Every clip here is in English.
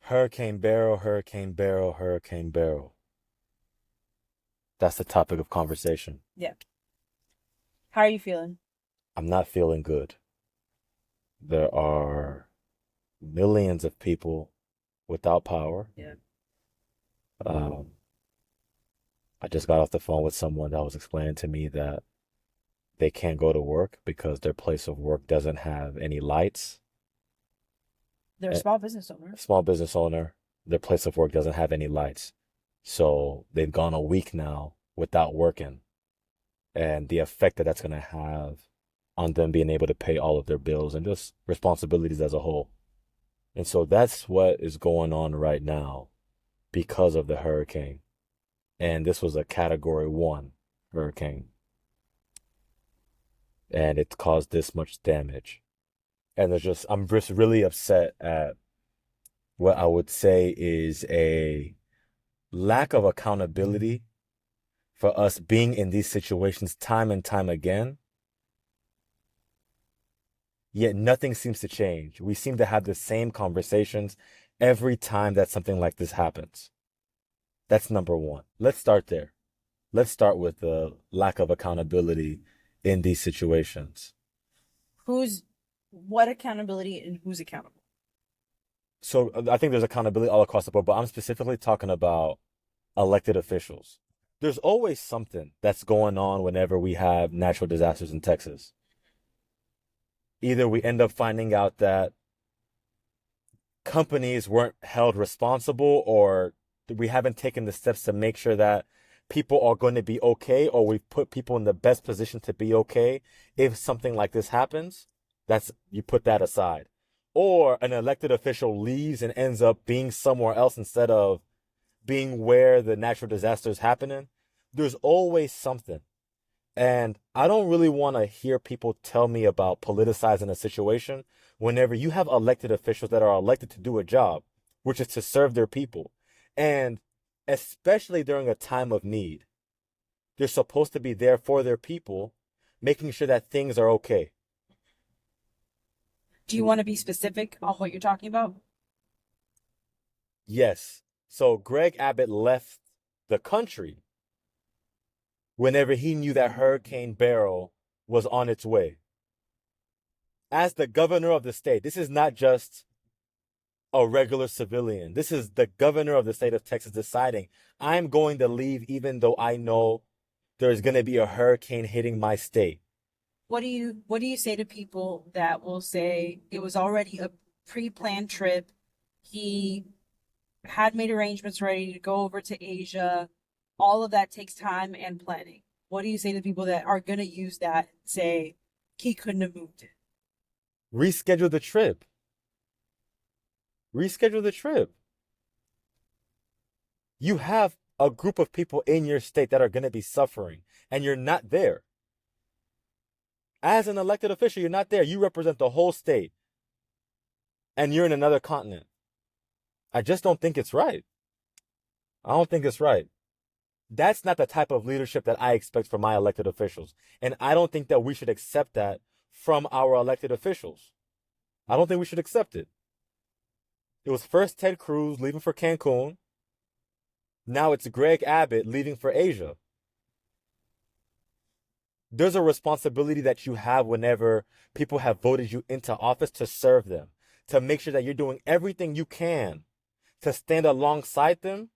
Hurricane Beryl, Hurricane Beryl, Hurricane Beryl. That's the topic of conversation. Yeah. How are you feeling? I'm not feeling good. There are millions of people without power. Yeah. Um, I just got off the phone with someone that was explaining to me that they can't go to work because their place of work doesn't have any lights. They're a A small business owner. small business owner, their place of work doesn't have any lights. So they've gone a week now without working, and the effect that that's going to have on them being able to pay all of their bills and just responsibilities as a whole. And so that's what is going on right now because of the hurricane. And this was a category 1 hurricane, and it caused this much damage. And I'm just really upset at what I would say is a lack of accountability for us being in these situations time and time again. Yet nothing seems to change. We seem to have the same conversations every time that something like this happens. That's number one. Let's start there. Let's start with the lack of accountability in these situations. What accountability and who's accountable? So I think there's accountability all across the board, but I'm specifically talking about elected officials. There's always something that's going on whenever we have natural disasters in Texas. Either we end up finding out that companies weren't held responsible, or we haven't taken the steps to make sure that people are going to be okay, or we've put people in the best position to be okay if something like this happens. You put that aside. Or an elected official leaves and ends up being somewhere else instead of being where the natural disaster is happening. There's always something. And I don't really want to hear people tell me about politicizing a situation whenever you have elected officials that are elected to do a job, which is to serve their people. And especially during a time of need, they're supposed to be there for their people, making sure that things are okay. Do you want to be specific on what you're talking about? Yes. So Greg Abbott left the country whenever he knew that Hurricane Beryl was on its way. As the governor of the state, this is not just a regular civilian. This is the governor of the state of Texas deciding, I'm going to leave even though I know there's going to be a hurricane hitting my state. What do you say to people that will say it was already a pre-planned trip? He had made arrangements ready to go over to Asia. All of that takes time and planning. What do you say to people that are going to use that and say he couldn't have moved it? Reschedule the trip. Reschedule the trip. You have a group of people in your state that are going to be suffering, and you're not there. As an elected official, you're not there. You represent the whole state, and you're in another continent. I just don't think it's right. I don't think it's right. That's not the type of leadership that I expect from my elected officials. And I don't think that we should accept that from our elected officials. I don't think we should accept it. It was first Ted Cruz leaving for Cancun. Now it's Greg Abbott leaving for Asia. There's a responsibility that you have whenever people have voted you into office to serve them, to make sure that you're doing everything you can to stand alongside them,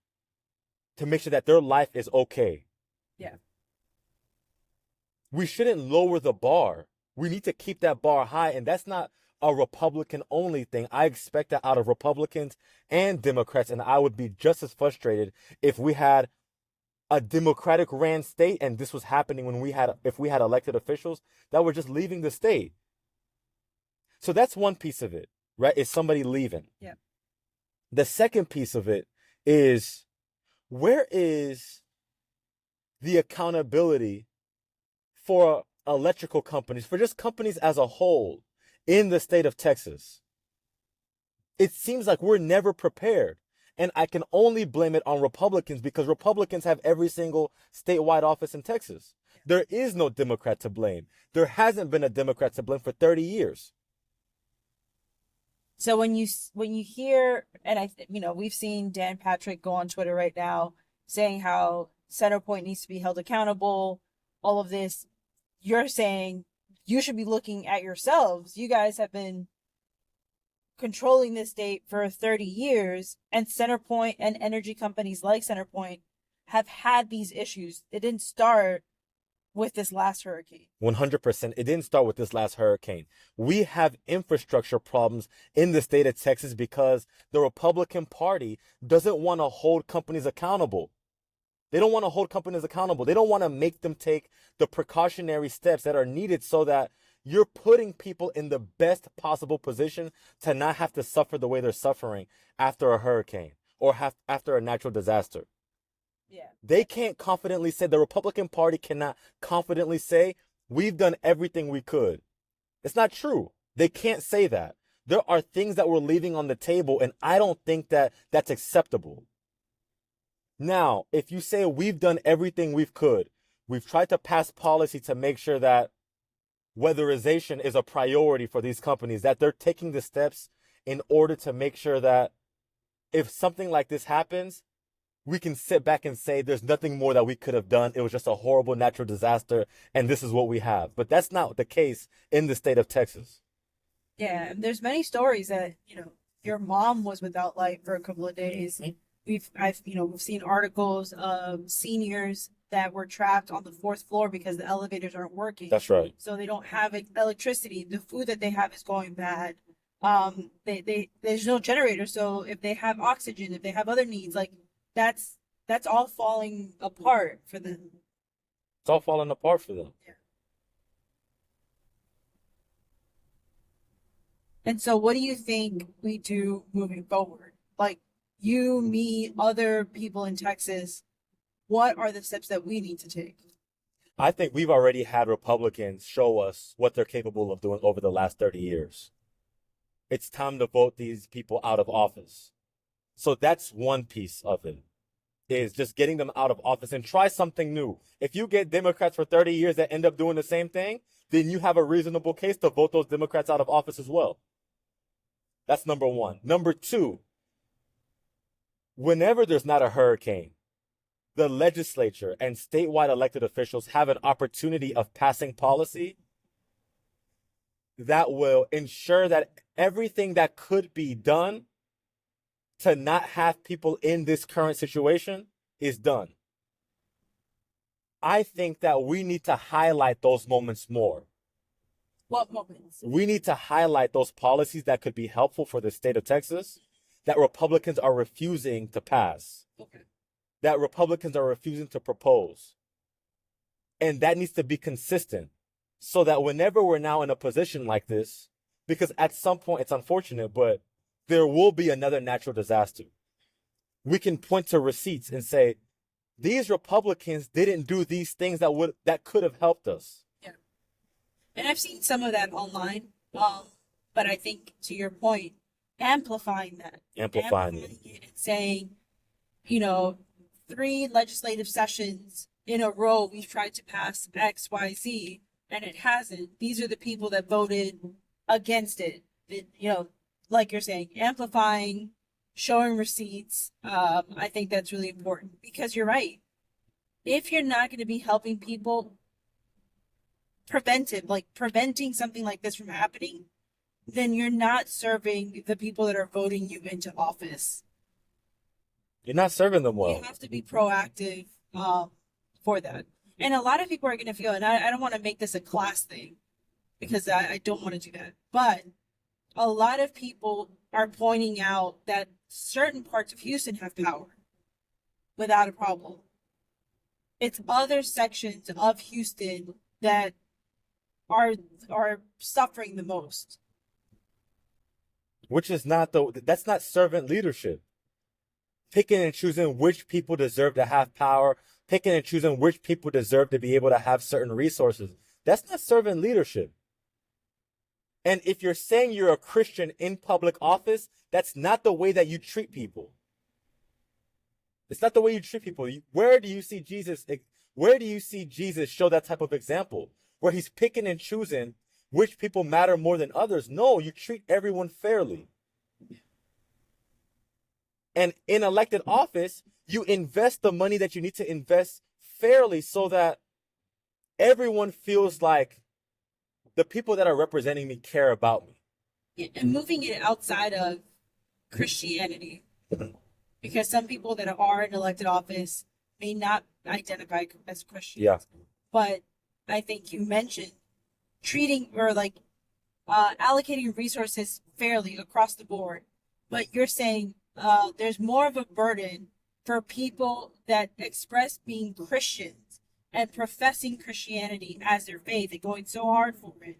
to make sure that their life is okay. Yeah. We shouldn't lower the bar. We need to keep that bar high, and that's not a Republican only thing. I expect that out of Republicans and Democrats, and I would be just as frustrated if we had a Democratic ran state and this was happening if we had elected officials that were just leaving the state. So that's one piece of it, right? Is somebody leaving. Yeah. The second piece of it is, where is the accountability for electrical companies, for just companies as a whole in the state of Texas? It seems like we're never prepared. And I can only blame it on Republicans because Republicans have every single statewide office in Texas. There is no Democrat to blame. There hasn't been a Democrat to blame for 30 years. So when you hear, and we've seen Dan Patrick go on Twitter right now saying how Centerpoint needs to be held accountable, all of this, you're saying you should be looking at yourselves. You guys have been controlling this state for 30 years, and Centerpoint and energy companies like Centerpoint have had these issues. It didn't start with this last hurricane. 100%. It didn't start with this last hurricane. We have infrastructure problems in the state of Texas because the Republican Party doesn't want to hold companies accountable. They don't want to hold companies accountable. They don't want to make them take the precautionary steps that are needed so that you're putting people in the best possible position to not have to suffer the way they're suffering after a hurricane or after a natural disaster. Yeah. They can't confidently say, the Republican Party cannot confidently say, we've done everything we could. It's not true. They can't say that. There are things that we're leaving on the table, and I don't think that that's acceptable. Now, if you say we've done everything we could, we've tried to pass policy to make sure that weatherization is a priority for these companies, that they're taking the steps in order to make sure that if something like this happens, we can sit back and say there's nothing more that we could have done. It was just a horrible natural disaster, and this is what we have. But that's not the case in the state of Texas. Yeah, and there's many stories that, your mom was without light for a couple of days. We've seen articles of seniors that were trapped on the fourth floor because the elevators aren't working. That's right. So they don't have electricity. The food that they have is going bad. There's no generator. So if they have oxygen, if they have other needs, like that's all falling apart for them. It's all falling apart for them. Yeah. And so what do you think we do moving forward? Like you, me, other people in Texas, what are the steps that we need to take? I think we've already had Republicans show us what they're capable of doing over the last 30 years. It's time to vote these people out of office. So that's one piece of it, is just getting them out of office and try something new. If you get Democrats for 30 years that end up doing the same thing, then you have a reasonable case to vote those Democrats out of office as well. That's number one. Number two, whenever there's not a hurricane, the legislature and statewide elected officials have an opportunity of passing policy that will ensure that everything that could be done to not have people in this current situation is done. I think that we need to highlight those moments more. What moments? We need to highlight those policies that could be helpful for the state of Texas that Republicans are refusing to pass. Okay. That Republicans are refusing to propose. And that needs to be consistent so that whenever we're now in a position like this, because at some point it's unfortunate, but there will be another natural disaster. We can point to receipts and say, these Republicans didn't do these things that could have helped us. Yeah. And I've seen some of that online. But I think to your point, amplifying Amplifying it and saying, 3 legislative sessions in a row we've tried to pass X, Y, Z, and it hasn't. These are the people that voted against it. Like you're saying, amplifying, showing receipts. I think that's really important because you're right. If you're not going to be helping people preventing something like this from happening, then you're not serving the people that are voting you into office. You're not serving them well. You have to be proactive for that. And a lot of people are going to feel, and I don't want to make this a class thing because I don't want to do that. But a lot of people are pointing out that certain parts of Houston have power without a problem. It's other sections of Houston that are suffering the most. Which is that's not servant leadership. Picking and choosing which people deserve to have power, picking and choosing which people deserve to be able to have certain resources. That's not servant leadership. And if you're saying you're a Christian in public office, that's not the way that you treat people. It's not the way you treat people. Where do you see Jesus show that type of example? Where he's picking and choosing which people matter more than others? No, you treat everyone fairly. And in elected office, you invest the money that you need to invest fairly so that everyone feels like the people that are representing me care about me. And moving it outside of Christianity, because some people that are in elected office may not identify as Christians. Yeah. But I think you mentioned treating or like allocating resources fairly across the board. But you're saying there's more of a burden for people that express being Christians and professing Christianity as their faith and going so hard for it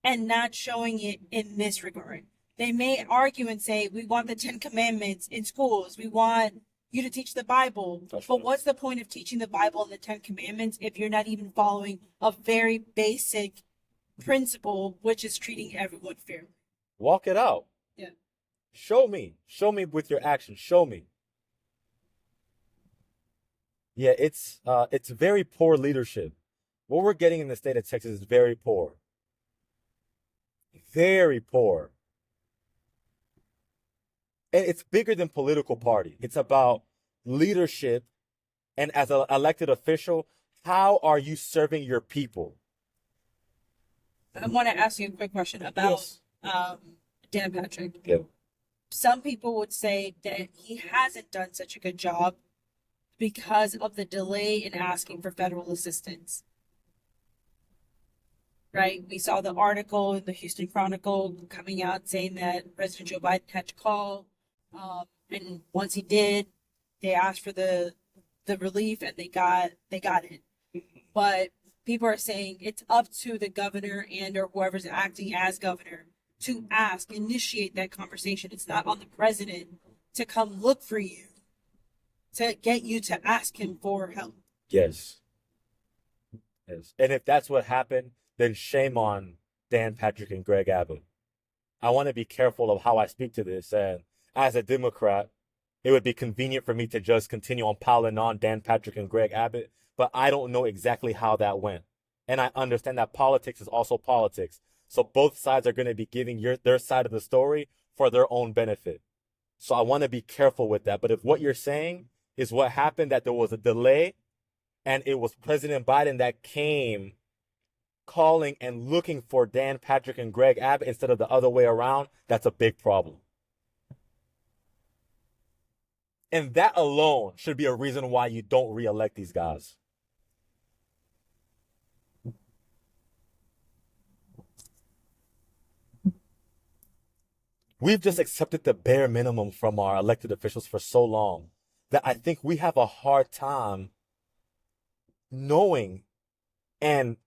and not showing it in this regard. They may argue and say, we want the 10 Commandments in schools. We want you to teach the Bible. But what's the point of teaching the Bible and the 10 Commandments if you're not even following a very basic principle, which is treating everyone fairly? Walk it out. Yeah. Show me with your actions. Show me. Yeah, it's very poor leadership. What we're getting in the state of Texas is very poor. Very poor. And it's bigger than political party. It's about leadership. And as an elected official, how are you serving your people? I want to ask you a quick question about Dan Patrick. Yeah. Some people would say that he hasn't done such a good job because of the delay in asking for federal assistance. Right? We saw the article in the Houston Chronicle coming out saying that President Joe Biden had to call. And once he did, they asked for the relief and they got it. But people are saying it's up to the governor and or whoever's acting as governor to initiate that conversation. It's not on the president to come look for you, to get you to ask him for help. Yes. Yes. And if that's what happened, then shame on Dan Patrick and Greg Abbott. I want to be careful of how I speak to this. And as a Democrat, it would be convenient for me to just continue on piling on Dan Patrick and Greg Abbott, but I don't know exactly how that went. And I understand that politics is also politics. So both sides are going to be giving their side of the story for their own benefit. So I want to be careful with that. But if what you're saying is what happened, that there was a delay and it was President Biden that came calling and looking for Dan Patrick and Greg Abbott instead of the other way around, that's a big problem. And that alone should be a reason why you don't reelect these guys. We've just accepted the bare minimum from our elected officials for so long that I think we have a hard time knowing and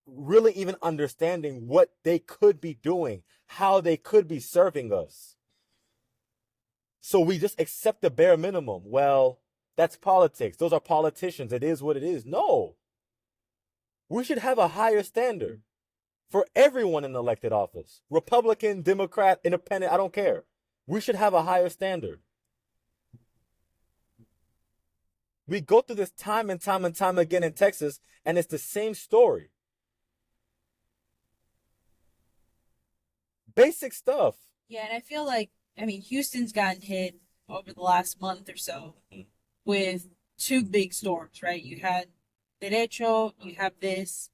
really even understanding what they could be doing, how they could be serving us. So we just accept the bare minimum. Well, that's politics. Those are politicians. It is what it is. No. We should have a higher standard for everyone in elected office. Republican, Democrat, Independent, I don't care. We should have a higher standard. We go through this time and time and time again in Texas, and it's the same story. Basic stuff. Yeah, and I feel like, Houston's gotten hit over the last month or so with two big storms, right? You had Derecho, you have this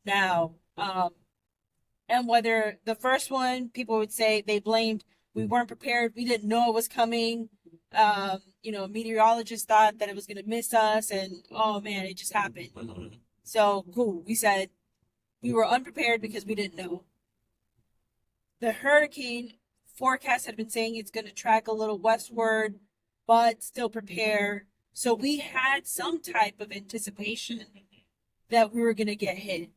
now. And whether the first one, people would say they blamed, we weren't prepared, we didn't know it was coming. Meteorologists thought that it was going to miss us, and oh man, it just happened. So cool. We said we were unprepared because we didn't know. The hurricane forecast had been saying it's going to track a little westward, but still prepare. So we had some type of anticipation that we were going to get hit.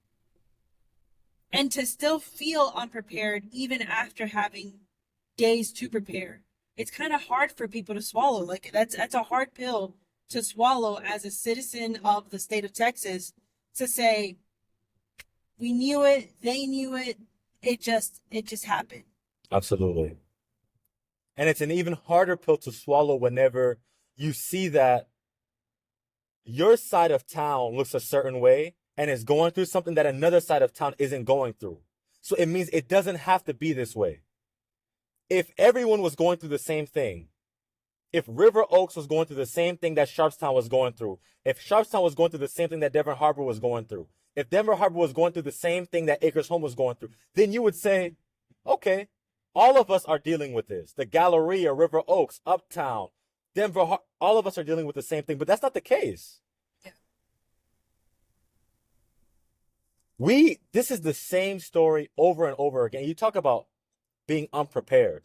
And to still feel unprepared even after having days to prepare, it's kind of hard for people to swallow. Like that's a hard pill to swallow as a citizen of the state of Texas, to say we knew it, they knew it, it just happened. Absolutely. And it's an even harder pill to swallow whenever you see that your side of town looks a certain way and is going through something that another side of town isn't going through. So it means it doesn't have to be this way. If everyone was going through the same thing, If River Oaks was going through the same thing that Sharpstown was going through, if Sharpstown was going through the same thing that Denver Harbor was going through, if Denver Harbor was going through the same thing that Acres Home was going through, then you would say, okay, all of us are dealing with this. The Galleria, River Oaks, Uptown, Denver, all of us are dealing with the same thing, but that's not the case. This is the same story over and over again. You talk about being unprepared.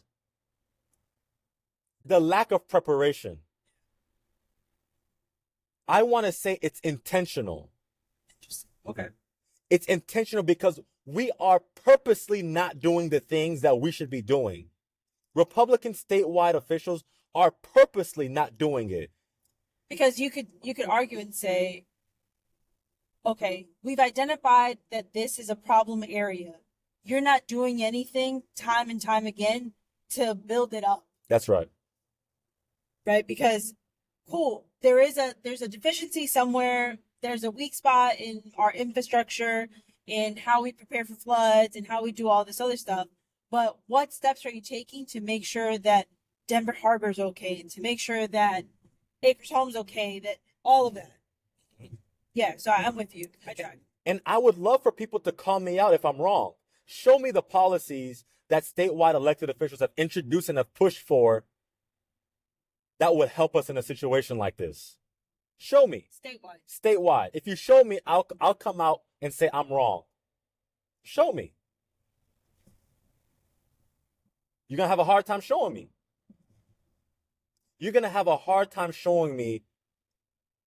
The lack of preparation. I want to say it's intentional. Okay. It's intentional because we are purposely not doing the things that we should be doing. Republican statewide officials are purposely not doing it. Because you could argue and say, okay, we've identified that this is a problem area. You're not doing anything time and time again to build it up. That's right. Right? Because, cool, there's a deficiency somewhere. There's a weak spot in our infrastructure, in how we prepare for floods and how we do all this other stuff. But what steps are you taking to make sure that Denver Harbor is okay, to make sure that Acres Home's okay, that all of that? Yeah, so I'm with you. I tried. And I would love for people to call me out if I'm wrong. Show me the policies that statewide elected officials have introduced and have pushed for that would help us in a situation like this. Show me. Statewide. If you show me, I'll come out and say I'm wrong. Show me. You're going to have a hard time showing me. You're going to have a hard time showing me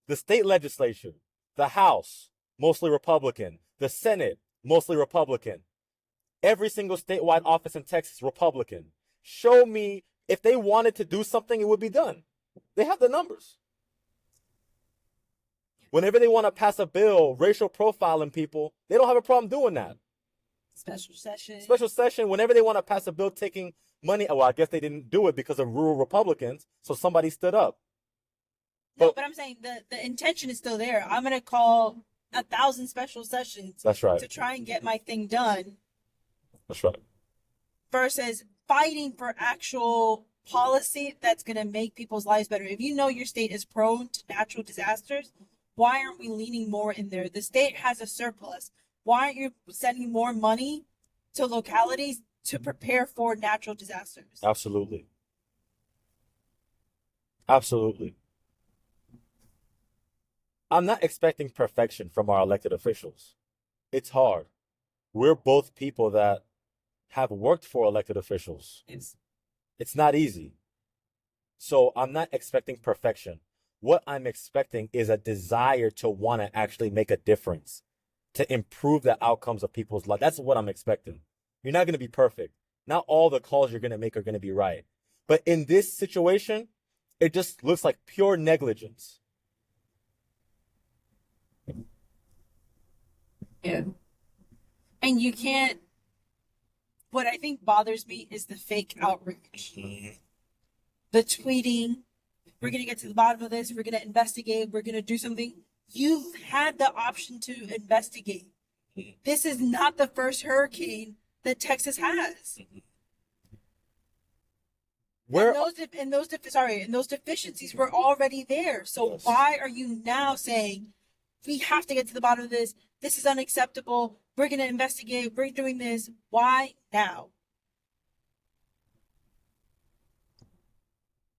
the state legislature, the House, mostly Republican, the Senate, mostly Republican, every single statewide office in Texas, Republican. Show me if they wanted to do something, it would be done. They have the numbers. Whenever they want to pass a bill, racial profiling people, they don't have a problem doing that. Special session. Whenever they want to pass a bill taking money, well, I guess they didn't do it because of rural Republicans, so somebody stood up. No, but I'm saying the intention is still there. I'm going to call 1,000 special sessions. That's right. To try and get my thing done. That's right. Versus fighting for actual policy that's going to make people's lives better. If you know your state is prone to natural disasters, why aren't we leaning more in there? The state has a surplus. Why aren't you sending more money to localities to prepare for natural disasters? Absolutely. Absolutely. I'm not expecting perfection from our elected officials. It's hard. We're both people that have worked for elected officials. It's not easy. So I'm not expecting perfection. What I'm expecting is a desire to want to actually make a difference, to improve the outcomes of people's lives. That's what I'm expecting. You're not going to be perfect. Not all the calls you're going to make are going to be right. But in this situation, it just looks like pure negligence. Yeah. And you can't, what I think bothers me is the fake outrage. The tweeting, we're going to get to the bottom of this, we're going to investigate, we're going to do something. You've had the option to investigate. This is not the first hurricane that Texas has. And those deficiencies were already there. So yes. Why are you now saying we have to get to the bottom of this? This is unacceptable. We're going to investigate. We're doing this. Why now?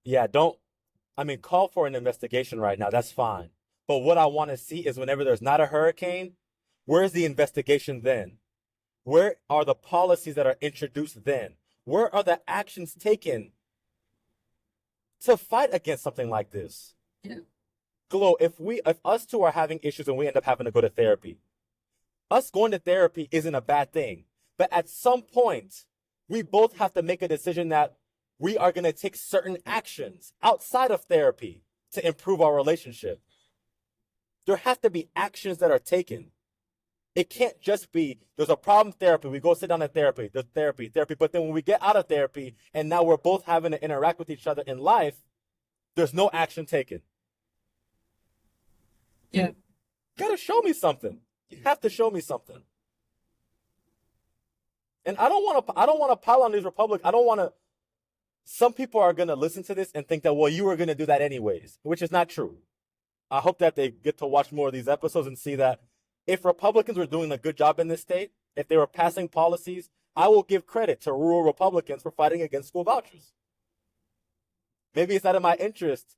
Yeah, call for an investigation right now. That's fine. But what I want to see is whenever there's not a hurricane, where's the investigation then? Where are the policies that are introduced then? Where are the actions taken to fight against something like this? Yeah. Glo, if us two are having issues and we end up having to go to therapy, us going to therapy isn't a bad thing. But at some point, we both have to make a decision that we are going to take certain actions outside of therapy to improve our relationship. There have to be actions that are taken. It can't just be, there's a problem, therapy, we go sit down in therapy, there's therapy, but then when we get out of therapy and now we're both having to interact with each other in life, there's no action taken. Yeah. You gotta show me something. You have to show me something. And I don't want to pile on these Republicans. I don't want to Some people are going to listen to this and think that, well, you were going to do that anyways, which is not true. I hope that they get to watch more of these episodes and see that if Republicans were doing a good job in this state, if they were passing policies, I will give credit to rural Republicans for fighting against school vouchers. Maybe it's not in my interest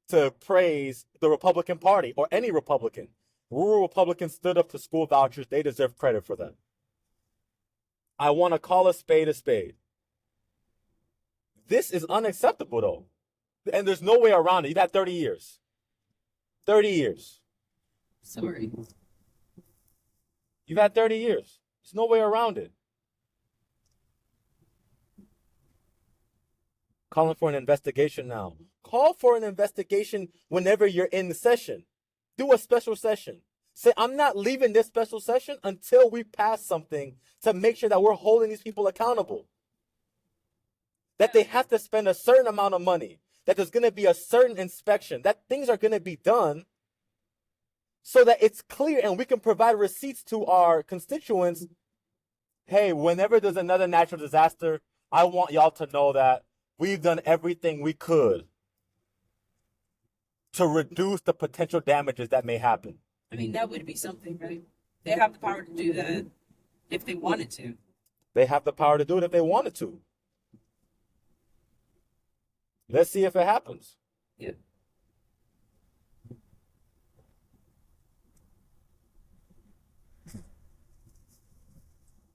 to praise the Republican Party or any Republican. Rural Republicans stood up to school vouchers. They deserve credit for that. I want to call a spade a spade. This is unacceptable, though. And there's no way around it. You've had 30 years. 30 years. Sorry. You've had 30 years. There's no way around it. Calling for an investigation now. Call for an investigation whenever you're in the session. Do a special session. Say, I'm not leaving this special session until we pass something to make sure that we're holding these people accountable. That they have to spend a certain amount of money. That there's going to be a certain inspection. That things are going to be done so that it's clear and we can provide receipts to our constituents. Hey, whenever there's another natural disaster, I want y'all to know that we've done everything we could to reduce the potential damages that may happen. I mean, that would be something, right? They have the power to do that if they wanted to. They have the power to do it if they wanted to. Let's see if it happens. Yeah.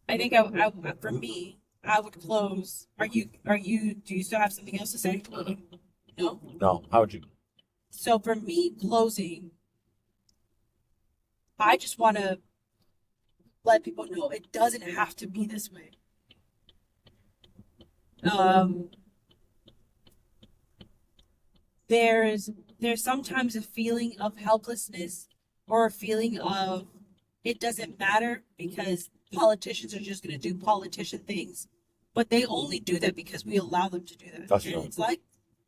I think for me, I would close. Do you still have something else to say? No? No, how would you? So for me, closing, I just want to let people know it doesn't have to be this way. There's sometimes a feeling of helplessness or a feeling of it doesn't matter because politicians are just going to do politician things, but they only do that because we allow them to do that. That's and true. It's like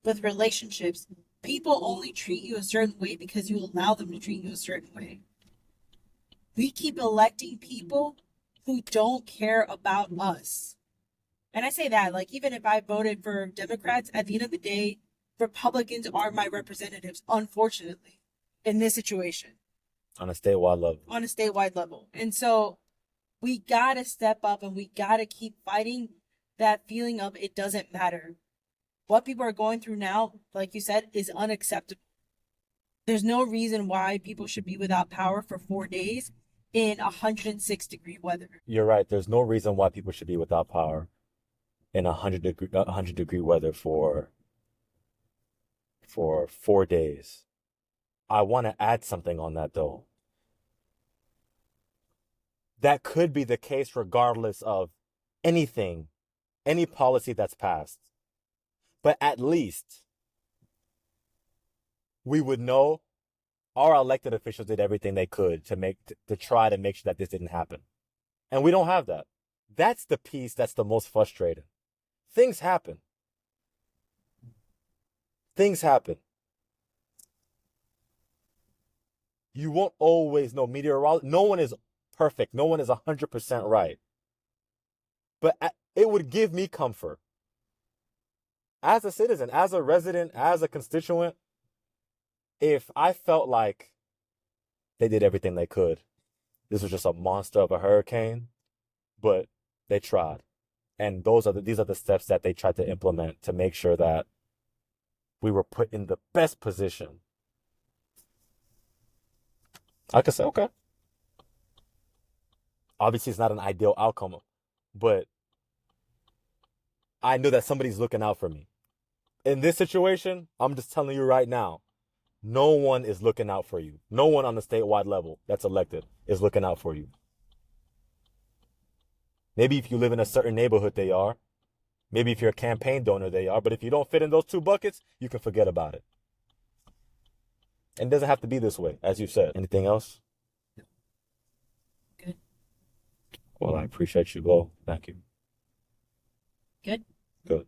with relationships, people only treat you a certain way because you allow them to treat you a certain way. We keep electing people who don't care about us. And I say that, like, even if I voted for Democrats, at the end of the day, Republicans are my representatives, unfortunately, in this situation. On a statewide level. On a statewide level. And so we got to step up and we got to keep fighting that feeling of it doesn't matter. What people are going through now, like you said, is unacceptable. There's no reason why people should be without power for 4 days in 106-degree weather. You're right. There's no reason why people should be without power in 100-degree weather for 4 days. I want to add something on that, though. That could be the case regardless of anything, any policy that's passed. But at least we would know our elected officials did everything they could to try to make sure that this didn't happen. And we don't have that. That's the piece that's the most frustrating. Things happen. Things happen. You won't always know. Meteorology, no one is perfect. No one is 100% right. But it would give me comfort. As a citizen, as a resident, as a constituent, if I felt like they did everything they could, this was just a monster of a hurricane, but they tried. And these are the steps that they tried to implement to make sure that we were put in the best position. I could say, okay. Obviously, it's not an ideal outcome, but I know that somebody's looking out for me. In this situation, I'm just telling you right now, no one is looking out for you. No one on the statewide level that's elected is looking out for you. Maybe if you live in a certain neighborhood, they are. Maybe if you're a campaign donor, they are. But if you don't fit in those two buckets, you can forget about it. And it doesn't have to be this way, as you said. Anything else? Good. Well, I appreciate you, Bo. Thank you. Good. Good.